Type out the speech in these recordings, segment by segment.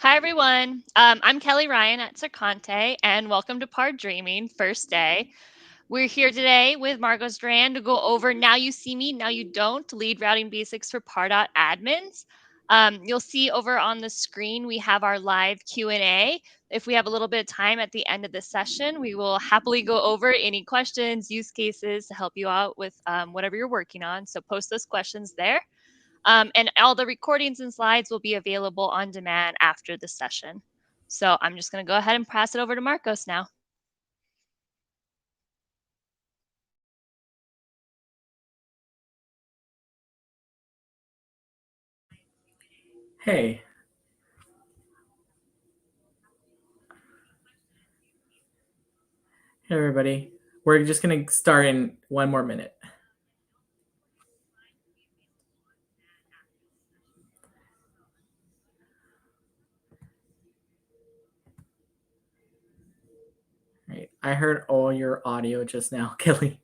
Hi, everyone. I'm Kelly Ryan at Circonte, and welcome to ParDreamin, first day. We're here today with Margot Strand to go over Now You See Me, Now You Don't, lead routing basics for Pardot admins. You'll see over on the screen, we have our live Q&A. If we have a little bit of time at the end of the session, we will happily go over any questions, use cases to help you out with whatever you're working on. So post those questions there. And all the recordings and slides will be available on demand after the session. So I'm just going to go ahead and pass it over to Marcos now. Hey. Hey, everybody. We're just going to start in one more minute. Right. I heard all your audio just now, Kelly.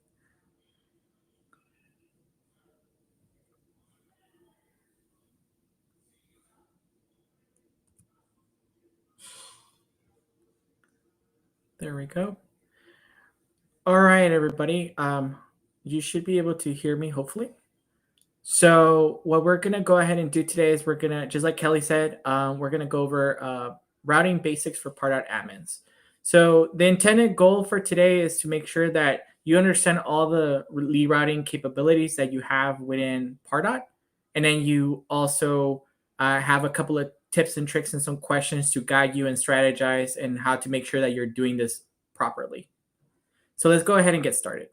There we go. All right, everybody. You should be able to hear me, hopefully. So what we're gonna go ahead and do today is we're gonna, just like Kelly said, we're gonna go over routing basics for Pardot admins. So the intended goal for today is to make sure that you understand all the lead routing capabilities that you have within Pardot, and then you also have a couple of tips and tricks and some questions to guide you and strategize and how to make sure that you're doing this properly. So let's go ahead and get started.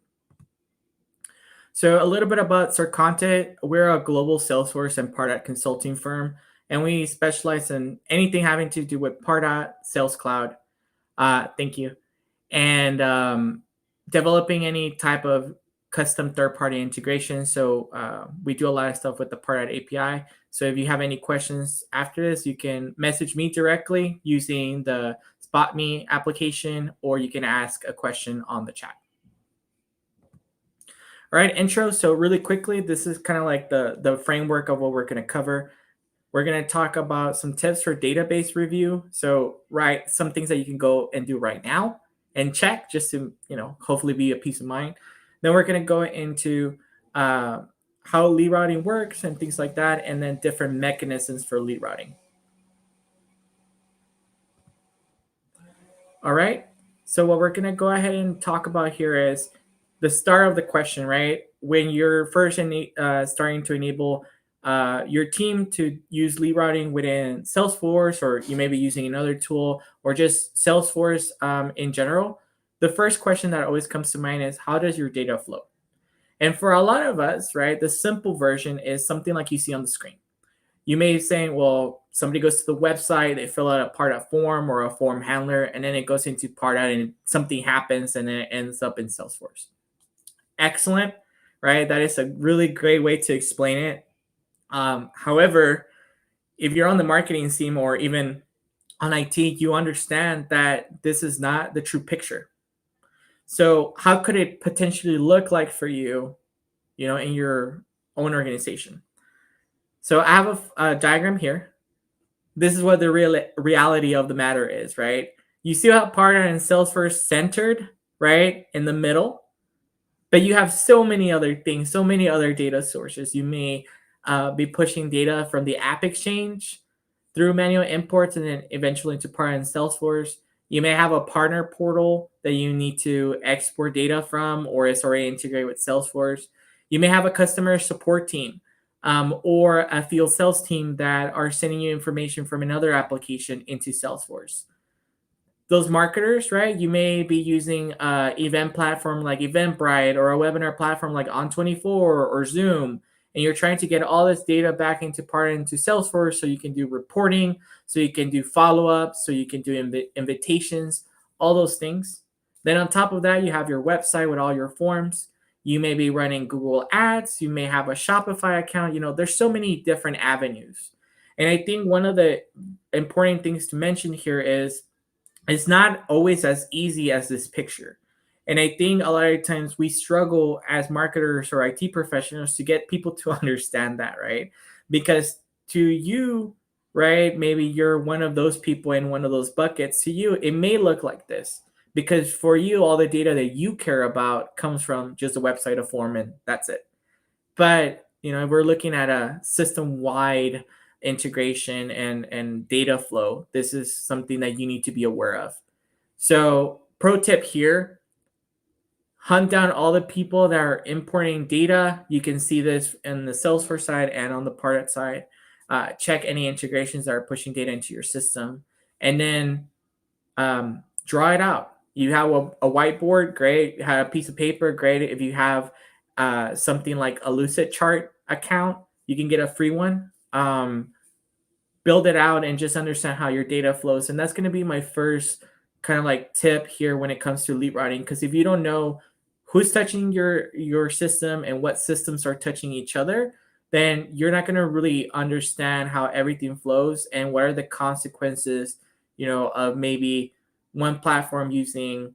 So a little bit about Circonte. We're a global Salesforce and Pardot consulting firm, and we specialize in anything having to do with Pardot, Sales Cloud. Thank you, and developing any type of custom third-party integration. So we do a lot of stuff with the Pardot API. So if you have any questions after this, you can message me directly using the Spot Me application, or you can ask a question on the chat. All right, intro. So really quickly, this is kind of like the framework of what we're going to cover. We're going to talk about some tips for database review. So right, some things that you can go and do right now and check just to hopefully be a peace of mind. Then we're going to go into how lead routing works and things like that, and then different mechanisms for lead routing. All right. So what we're going to go ahead and talk about here is the start of the question, right? When you're first starting to enable your team to use lead routing within Salesforce, or you may be using another tool, or just Salesforce in general, the first question that always comes to mind is, how does your data flow? And for a lot of us, right, the simple version is something like you see on the screen. You may be saying, well, somebody goes to the website, they fill out a Pardot form or a form handler, and then it goes into Pardot and something happens and then it ends up in Salesforce. Excellent, right? That is a really great way to explain it. However, if you're on the marketing team or even on IT, you understand that this is not the true picture. So how could it potentially look like for you, in your own organization? So I have a diagram here. This is what the reality of the matter is, right? You see how Pardot and Salesforce centered, right, in the middle, but you have so many other things, so many other data sources. You may be pushing data from the App Exchange through manual imports and then eventually into Pardot and Salesforce. You may have a partner portal that you need to export data from, or it's already integrated with Salesforce. You may have a customer support team or a field sales team that are sending you information from another application into Salesforce. Those marketers, right? You may be using an event platform like Eventbrite or a webinar platform like On24 or Zoom, and you're trying to get all this data back into Salesforce so you can do reporting, so you can do follow-ups, so you can do invitations, all those things. Then on top of that, you have your website with all your forms. You may be running Google Ads. You may have a Shopify account. There's so many different avenues. And I think one of the important things to mention here is it's not always as easy as this picture. And I think a lot of times we struggle as marketers or IT professionals to get people to understand that, right? Because to you, right? Maybe you're one of those people in one of those buckets. To you, it may look like this because for you, all the data that you care about comes from just a website, a form, and that's it. But we're looking at a system-wide integration and data flow. This is something that you need to be aware of. So, pro tip here: hunt down all the people that are importing data. You can see this in the Salesforce side and on the Pardot side. Check any integrations that are pushing data into your system, and then draw it out. You have a whiteboard, great. You have a piece of paper, great. If you have something like a Lucid chart account, you can get a free one. Build it out and just understand how your data flows. And that's going to be my first kind of like tip here when it comes to lead routing. Because if you don't know who's touching your system and what systems are touching each other, then you're not going to really understand how everything flows and what are the consequences, of maybe one platform using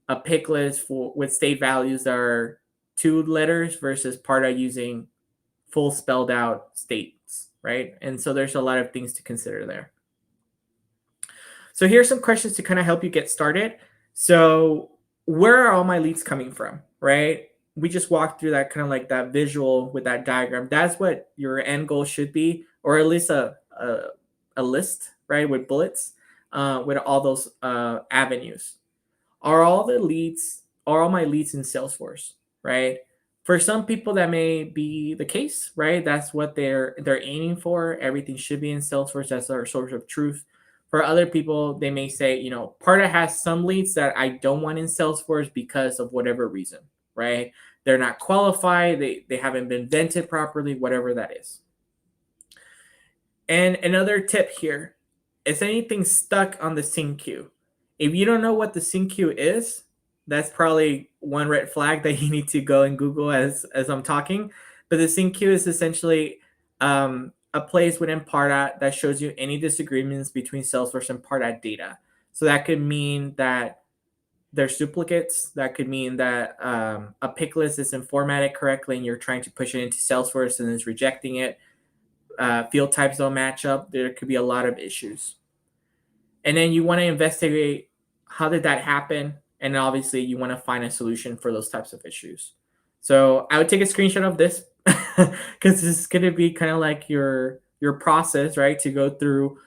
a pick list with state values that are 2 letters versus Pardot using full spelled out states, right? And so there's a lot of things to consider there. So here's some questions to kind of help you get started. So where are all my leads coming from, right? We just walked through that kind of like that visual with that diagram. That's what your end goal should be, or at least a list, right, with bullets, with all those avenues. Are all my leads in Salesforce, right? For some people that may be the case, right? That's what they're aiming for. Everything should be in Salesforce. That's our source of truth. For other people, they may say, Pardot has some leads that I don't want in Salesforce because of whatever reason, right? They're not qualified, they haven't been vented properly, whatever that is. And another tip here: is anything stuck on the sync queue? If you don't know what the sync queue is, that's probably one red flag that you need to go and Google as I'm talking. But the sync queue is essentially a place within Pardot that shows you any disagreements between Salesforce and Pardot data. So that could mean that there's duplicates. That could mean that a pick list isn't formatted correctly and you're trying to push it into Salesforce and it's rejecting it. Field types don't match up. There could be a lot of issues. And then you want to investigate how did that happen? And obviously you want to find a solution for those types of issues. So I would take a screenshot of this because this is going to be kind of like your process, right? To go through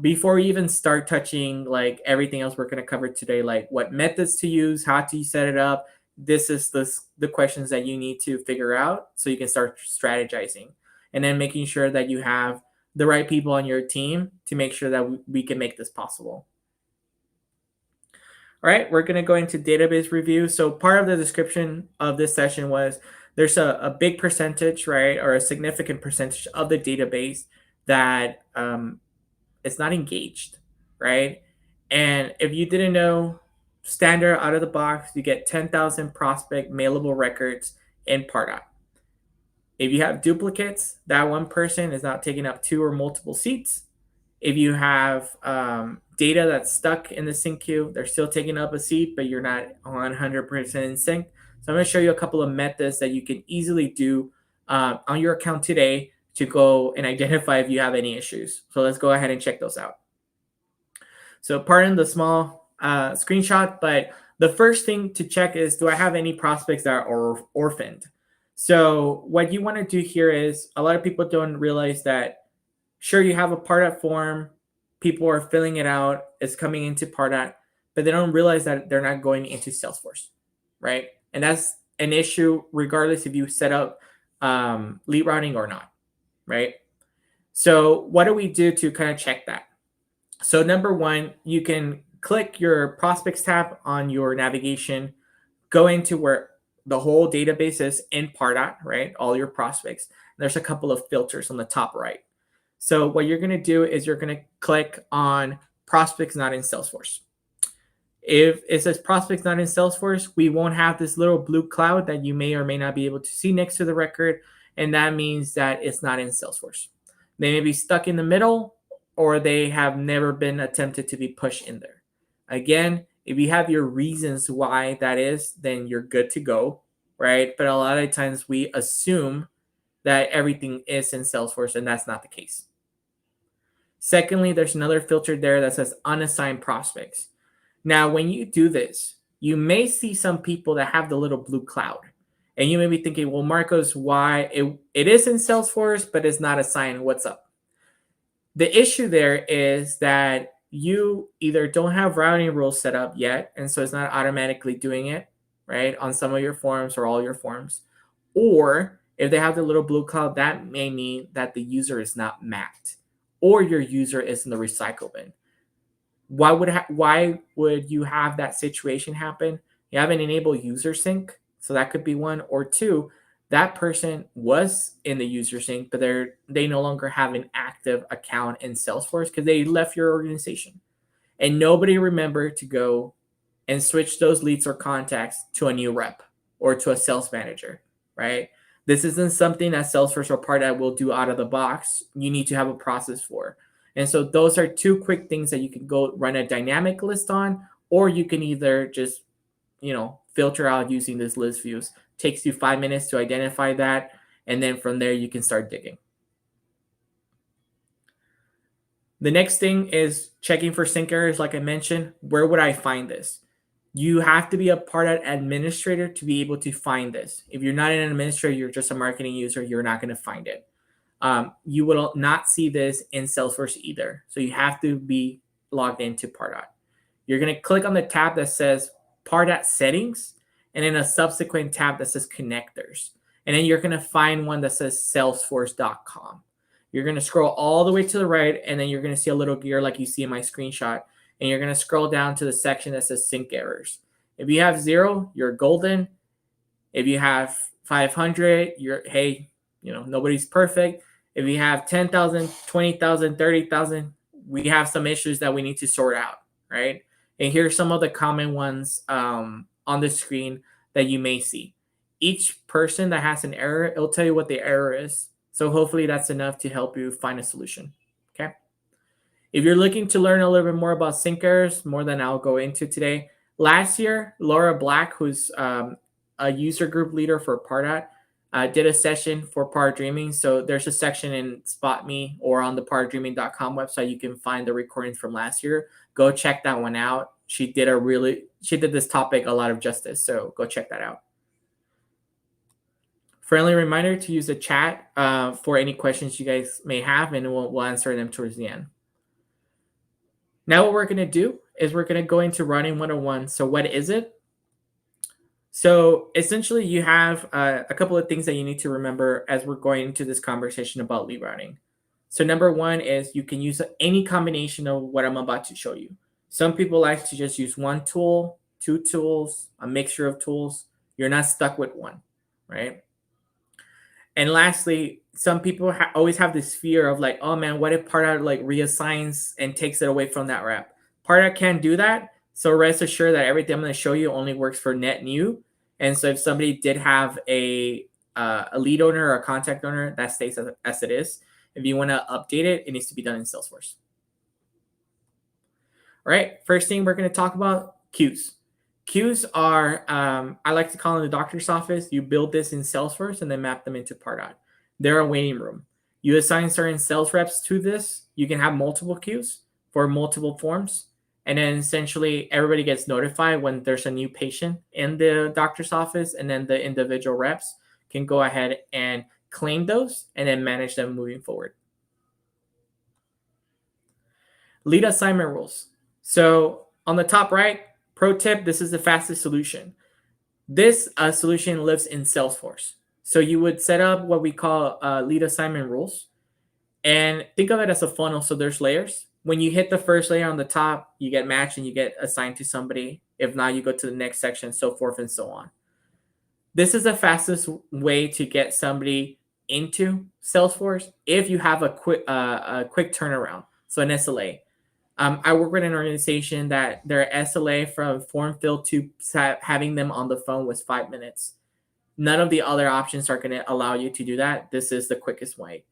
before you even start touching like everything else we're going to cover today, like what methods to use, how to set it up. This is the questions that you need to figure out so you can start strategizing. And then making sure that you have the right people on your team to make sure that we can make this possible. All right, we're going to go into database review. So part of the description of this session was there's a big percentage, right, or a significant percentage of the database that it's not engaged, right? And if you didn't know, standard out of the box, you get 10,000 prospect mailable records in Pardot. If you have duplicates, that one person is not taking up 2 or multiple seats. If you have data that's stuck in the sync queue, they're still taking up a seat, but you're not 100% in sync. So I'm going to show you a couple of methods that you can easily do on your account today to go and identify if you have any issues. So let's go ahead and check those out. So pardon the small screenshot, but the first thing to check is, do I have any prospects that are orphaned? So what you want to do here is, a lot of people don't realize that, sure, you have a Pardot form, people are filling it out, it's coming into Pardot, but they don't realize that they're not going into Salesforce, right? And that's an issue regardless if you set up lead routing or not, right? So what do we do to kind of check that? So number one, you can click your prospects tab on your navigation, go into where the whole database is in Pardot, right? All your prospects. There's a couple of filters on the top right. So what you're going to do is you're going to click on prospects not in Salesforce. If it says prospects not in Salesforce, we won't have this little blue cloud that you may or may not be able to see next to the record. And that means that it's not in Salesforce. They may be stuck in the middle, or they have never been attempted to be pushed in there. Again, if you have your reasons why that is, then you're good to go, right? But a lot of times we assume that everything is in Salesforce, and that's not the case. Secondly, there's another filter there that says unassigned prospects. Now, when you do this, you may see some people that have the little blue cloud. And you may be thinking, well, Marcos, why it is in Salesforce, but it's not assigned. What's up? The issue there is that you either don't have routing rules set up yet, and so it's not automatically doing it, right, on some of your forms or all your forms. Or if they have the little blue cloud, that may mean that the user is not mapped or your user is in the recycle bin. Why would you have that situation happen? You have an enable user sync, so that could be one. Or two, that person was in the user sync, but they no longer have an active account in Salesforce because they left your organization, and nobody remembered to go and switch those leads or contacts to a new rep or to a sales manager, right? This isn't something that Salesforce or Pardot will do out of the box. You need to have a process for. And so those are two quick things that you can go run a dynamic list on, or you can either just, filter out using this list views. Takes you 5 minutes to identify that. And then from there, you can start digging. The next thing is checking for sync errors. Like I mentioned, where would I find this? You have to be a Pardot administrator to be able to find this. If you're not an administrator, you're just a marketing user, you're not going to find it. You will not see this in Salesforce either. So you have to be logged into Pardot. You're going to click on the tab that says Pardot settings, and then a subsequent tab that says connectors. And then you're going to find one that says salesforce.com. You're going to scroll all the way to the right, and then you're going to see a little gear like you see in my screenshot. And you're going to scroll down to the section that says sync errors. If you have 0, you're golden. If you have 500, nobody's perfect. If you have 10,000, 20,000, 30,000, we have some issues that we need to sort out, right? And here's some of the common ones on the screen that you may see. Each person that has an error, it'll tell you what the error is. So hopefully that's enough to help you find a solution, okay? If you're looking to learn a little bit more about sync errors, more than I'll go into today, last year, Laura Black, who's a user group leader for Pardot, did a session for ParDreamin. So there's a section in Spot Me or on the ParDreamin.com website. You can find the recordings from last year. Go check that one out. She did this topic a lot of justice. So go check that out. Friendly reminder to use the chat for any questions you guys may have, and we'll answer them towards the end. Now what we're going to do is we're going to go into Routing 101. So what is it? So essentially you have a couple of things that you need to remember as we're going into this conversation about lead routing. So number one is you can use any combination of what I'm about to show you. Some people like to just use one tool, two tools, a mixture of tools. You're not stuck with one, right? And lastly, some people always have this fear of like, oh man, what if Pardot like reassigns and takes it away from that rep? Pardot can't do that. So rest assured that everything I'm going to show you only works for net new. And so if somebody did have a lead owner or a contact owner, that stays as it is. If you want to update it, it needs to be done in Salesforce. All right, first thing we're going to talk about, queues. Queues are, I like to call in the doctor's office. You build this in Salesforce and then map them into Pardot. They're a waiting room. You assign certain sales reps to this. You can have multiple queues for multiple forms. And then essentially everybody gets notified when there's a new patient in the doctor's office, and then the individual reps can go ahead and claim those and then manage them moving forward. Lead assignment rules. So on the top right, pro tip, this is the fastest solution. This solution lives in Salesforce. So you would set up what we call lead assignment rules, and think of it as a funnel. So there's layers. When you hit the first layer on the top, you get matched and you get assigned to somebody. If not, you go to the next section, so forth and so on. This is the fastest way to get somebody into Salesforce if you have a quick turnaround. So an SLA. I work with an organization that their SLA from form fill to having them on the phone was 5 minutes. None of the other options are going to allow you to do that. This is the quickest way.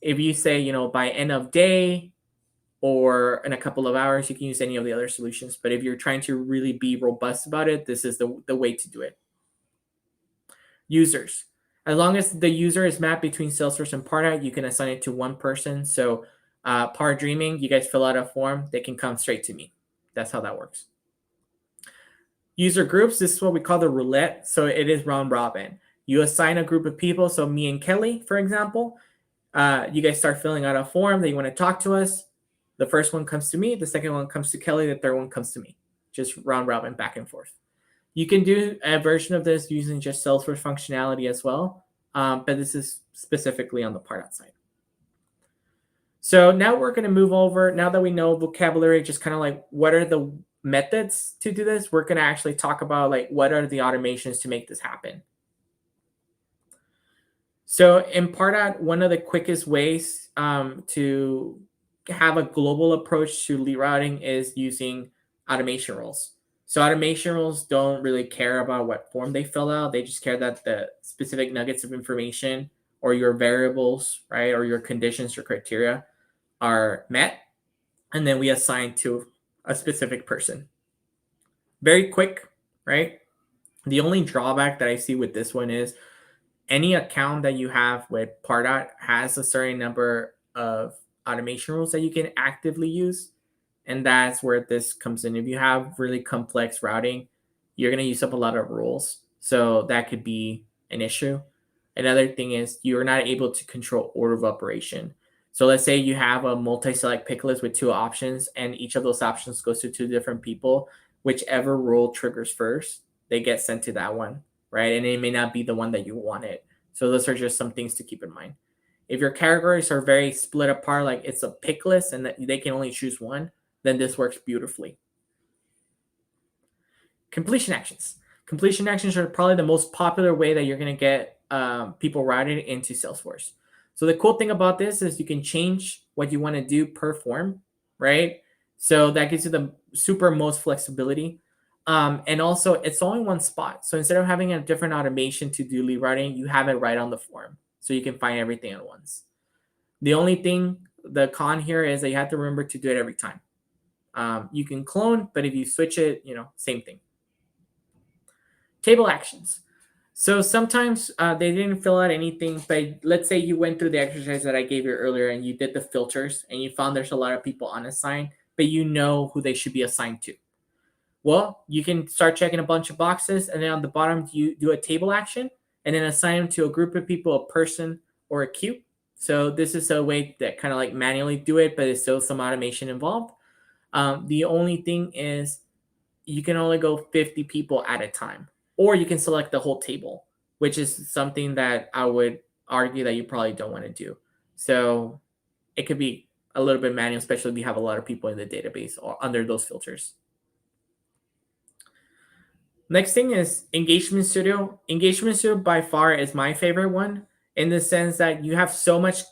If you say, by end of day or in a couple of hours, you can use any of the other solutions. But if you're trying to really be robust about it, this is the way to do it. Users. As long as the user is mapped between Salesforce and Pardot, you can assign it to one person. So ParDreamin, you guys fill out a form, they can come straight to me. That's how that works. User groups, this is what we call the roulette. So it is round robin. You assign a group of people. So me and Kelly, for example, you guys start filling out a form that you want to talk to us. The first one comes to me, the second one comes to Kelly, the third one comes to me. Just round robin back and forth. You can do a version of this using just Salesforce functionality as well, but this is specifically on the Pardot side. So now we're going to move over. Now that we know vocabulary, just kind of like what are the methods to do this, we're going to actually talk about like what are the automations to make this happen. So in Pardot, one of the quickest ways to have a global approach to lead routing is using automation rules. So automation rules don't really care about what form they fill out. They just care that the specific nuggets of information or your variables, right, or your conditions or criteria are met. And then we assign to a specific person. Very quick, right? The only drawback that I see with this one is any account that you have with Pardot has a certain number of automation rules that you can actively use. And that's where this comes in. If you have really complex routing, you're going to use up a lot of rules. So that could be an issue. Another thing is you're not able to control order of operation. So let's say you have a multi-select pick list with two options, and each of those options goes to two different people. Whichever rule triggers first, they get sent to that one, right? And it may not be the one that you wanted. So those are just some things to keep in mind. If your categories are very split apart, like it's a pick list and that they can only choose one, then this works beautifully. Completion actions. Completion actions are probably the most popular way that you're going to get people routed into Salesforce. So the cool thing about this is you can change what you want to do per form, right? So that gives you the super most flexibility. And also, it's only one spot. So instead of having a different automation to do lead routing, you have it right on the form. So you can find everything at once. The only thing, the con here is that you have to remember to do it every time. You can clone, but if you switch it, same thing. Table actions. So sometimes they didn't fill out anything, but let's say you went through the exercise that I gave you earlier and you did the filters and you found there's a lot of people unassigned, but you know who they should be assigned to. Well, you can start checking a bunch of boxes, and then on the bottom, you do a table action and then assign them to a group of people, a person, or a queue. So this is a way that kind of like manually do it, but there's still some automation involved. The only thing is you can only go 50 people at a time, or you can select the whole table, which is something that I would argue that you probably don't want to do. So it could be a little bit manual, especially if you have a lot of people in the database or under those filters. Next thing is Engagement Studio. Engagement Studio by far is my favorite one in the sense that you have so much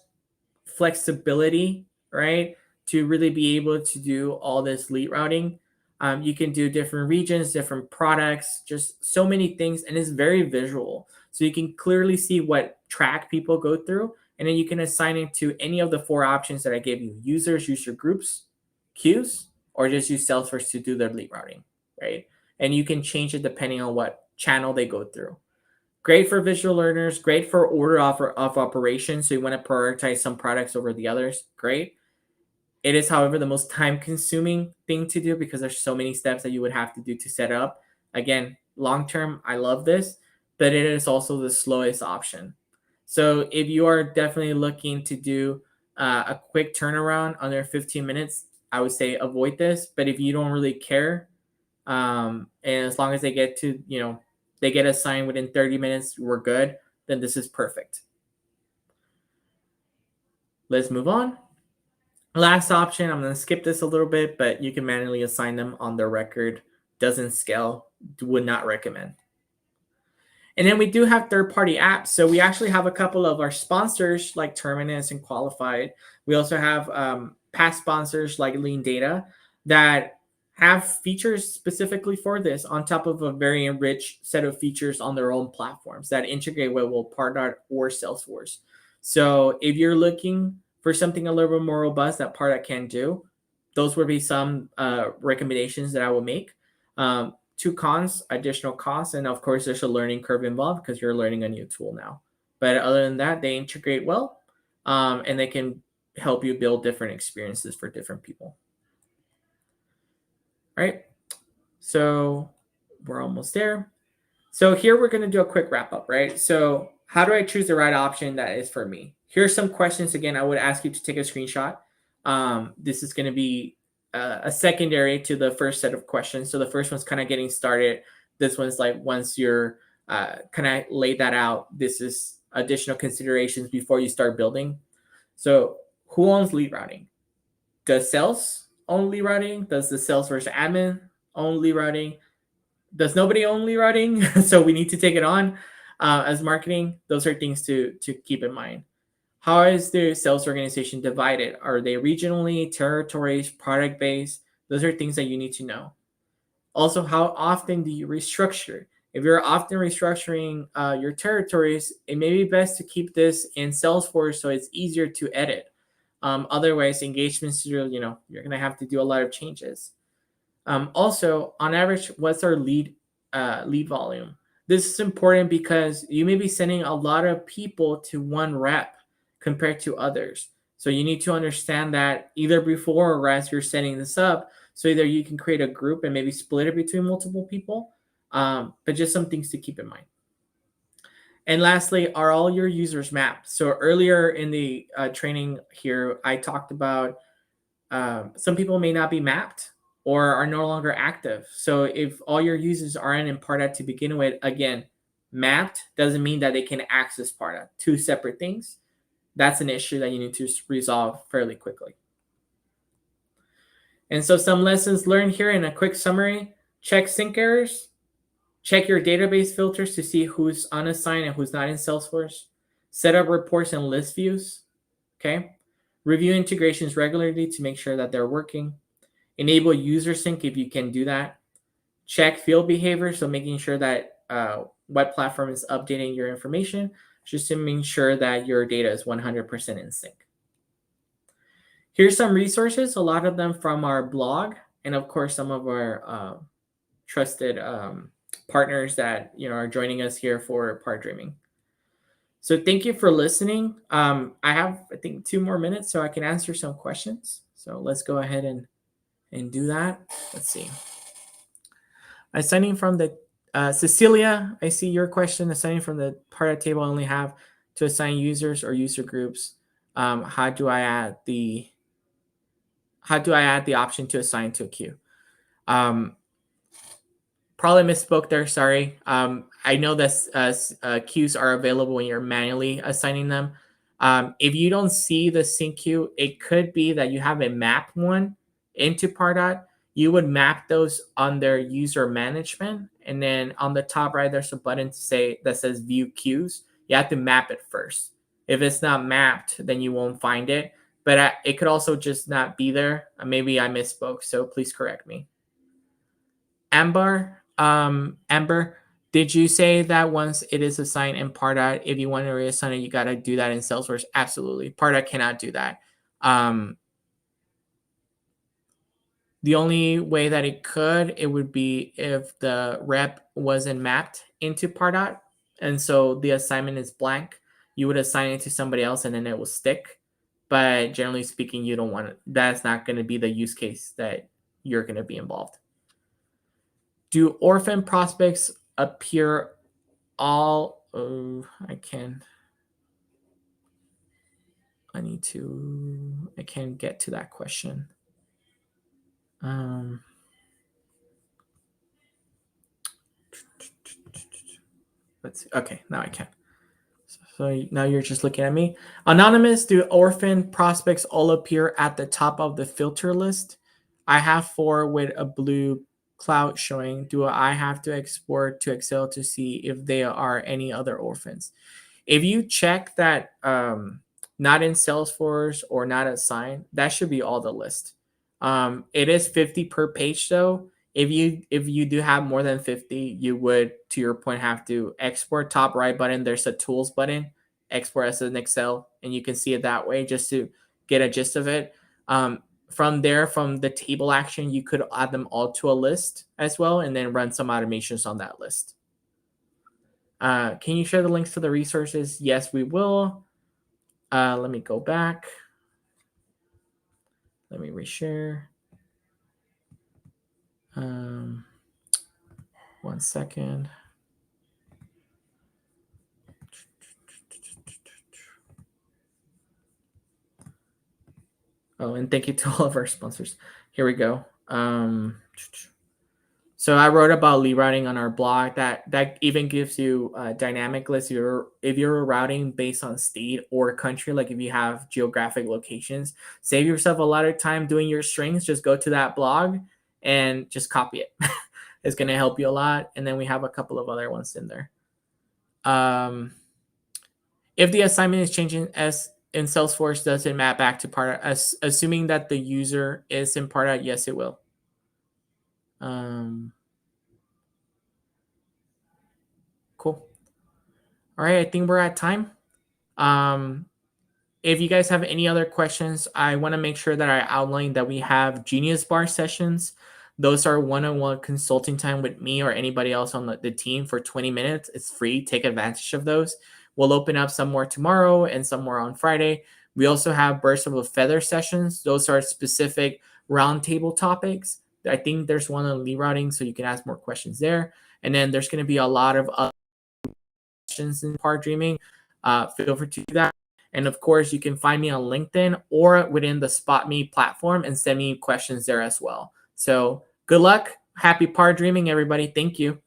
flexibility, right, to really be able to do all this lead routing. You can do different regions, different products, just so many things, and it's very visual. So you can clearly see what track people go through, and then you can assign it to any of the four options that I gave you: users, user groups, queues, or just use Salesforce to do their lead routing, right? And you can change it depending on what channel they go through. Great for visual learners, great for order of operations. So you want to prioritize some products over the others, great. It is, however, the most time consuming thing to do because there's so many steps that you would have to do to set up. Again, long term, I love this, but it is also the slowest option. So if you are definitely looking to do a quick turnaround under 15 minutes, I would say avoid this. But if you don't really care, and as long as they get to, they get assigned within 30 minutes, we're good, then this is perfect. Let's move on. Last option, I'm going to skip this a little bit, but you can manually assign them on the record. Doesn't scale, would not recommend. And then we do have third-party apps. So we actually have a couple of our sponsors like Terminus and Qualified. We also have past sponsors like Lean Data that have features specifically for this on top of a very enriched set of features on their own platforms that integrate with Pardot or Salesforce. So if you're looking for something a little bit more robust that Pardot can do, those would be some recommendations that I would make. Two cons: additional costs, and of course there's a learning curve involved because you're learning a new tool now. But other than that, they integrate well, and they can help you build different experiences for different people. All right. So we're almost there. So here we're going to do a quick wrap up, right? So how do I choose the right option that is for me? Here's some questions. Again, I would ask you to take a screenshot. This is going to be a secondary to the first set of questions. So the first one's kind of getting started. This one's like once you're kind of laid that out, this is additional considerations before you start building. So who owns lead routing? Does sales own lead routing? Does the Salesforce admin own lead routing? Does nobody own lead routing? So we need to take it on as marketing. Those are things to keep in mind. How is the sales organization divided? Are they regionally, territories, product based? Those are things that you need to know. Also, how often do you restructure? If you're often restructuring your territories, it may be best to keep this in Salesforce so it's easier to edit. Otherwise, engagements, you're going to have to do a lot of changes. Also, on average, what's our lead volume? This is important because you may be sending a lot of people to one rep compared to others. So you need to understand that either before or as you're setting this up. So either you can create a group and maybe split it between multiple people, but just some things to keep in mind. And lastly, are all your users mapped? So earlier in the training here, I talked about some people may not be mapped or are no longer active. So if all your users aren't in Pardot to begin with, again, mapped doesn't mean that they can access Pardot. Two separate things. That's an issue that you need to resolve fairly quickly. And so some lessons learned here in a quick summary: check sync errors, check your database filters to see who's unassigned and who's not in Salesforce, set up reports and list views, okay? Review integrations regularly to make sure that they're working. Enable user sync if you can do that. Check field behavior, so making sure that what platform is updating your information, just to make sure that your data is 100% in sync. Here's some resources, a lot of them from our blog, and of course some of our trusted partners that are joining us here for ParDreamin. So thank you for listening. I have, I think, 2 more minutes so I can answer some questions. So let's go ahead and do that. Let's see. Assigning from the Cecilia, I see your question. Assigning from the Pardot table, I only have to assign users or user groups. How do I add the option to assign to a queue? Probably misspoke there. Sorry. I know that queues are available when you're manually assigning them. If you don't see the sync queue, it could be that you haven't mapped one into Pardot. You would map those under user management, and then on the top right, there's a button that says View Queues. You have to map it first. If it's not mapped, then you won't find it. But it could also just not be there. Maybe I misspoke, so please correct me. Amber, did you say that once it is assigned in Pardot, if you want to reassign it, you got to do that in Salesforce? Absolutely. Pardot cannot do that. The only way that it would be if the rep wasn't mapped into Pardot, and so the assignment is blank. You would assign it to somebody else, and then it will stick. But generally speaking, you don't want it. That's not going to be the use case that you're going to be involved. Do orphan prospects appear all? Oh, I can't get to that question. Let's see. Okay, now I can. So now you're just looking at me. Anonymous, do orphan prospects all appear at the top of the filter list? I have 4 with a blue cloud showing. Do I have to export to Excel to see if there are any other orphans? If you check that not in Salesforce or not assigned, that should be all the list. It is 50 per page though. If you do have more than 50, you would, to your point, have to export. Top right button, there's a tools button, export as an Excel, and you can see it that way just to get a gist of it. From there, from the table action, you could add them all to a list as well, and then run some automations on that list. Can you share the links to the resources? Yes, we will. Let me go back. Let me reshare. Um, 1 second. Oh, and thank you to all of our sponsors. Here we go. So I wrote about lead routing on our blog. That even gives you dynamic lists. If you're routing based on state or country, like if you have geographic locations, save yourself a lot of time doing your strings. Just go to that blog and just copy it. It's gonna help you a lot. And then we have a couple of other ones in there. Um, if the assignment is changing as in Salesforce, does it map back to Pardot? Assuming that the user is in Pardot, yes, it will. Cool. All right, I think we're at time. Um, if you guys have any other questions, I want to make sure that I outline that we have Genius Bar sessions. Those are one-on-one consulting time with me or anybody else on the team for 20 minutes. It's free. Take advantage of those. We'll open up some more tomorrow and some more on Friday. We also have Burst of a Feather sessions. Those are specific roundtable topics. I think there's one on lead routing, so you can ask more questions there. And then there's going to be a lot of other questions in ParDreamin. Feel free to do that. And of course, you can find me on LinkedIn or within the Spot Me platform and send me questions there as well. So good luck. Happy ParDreamin, everybody. Thank you.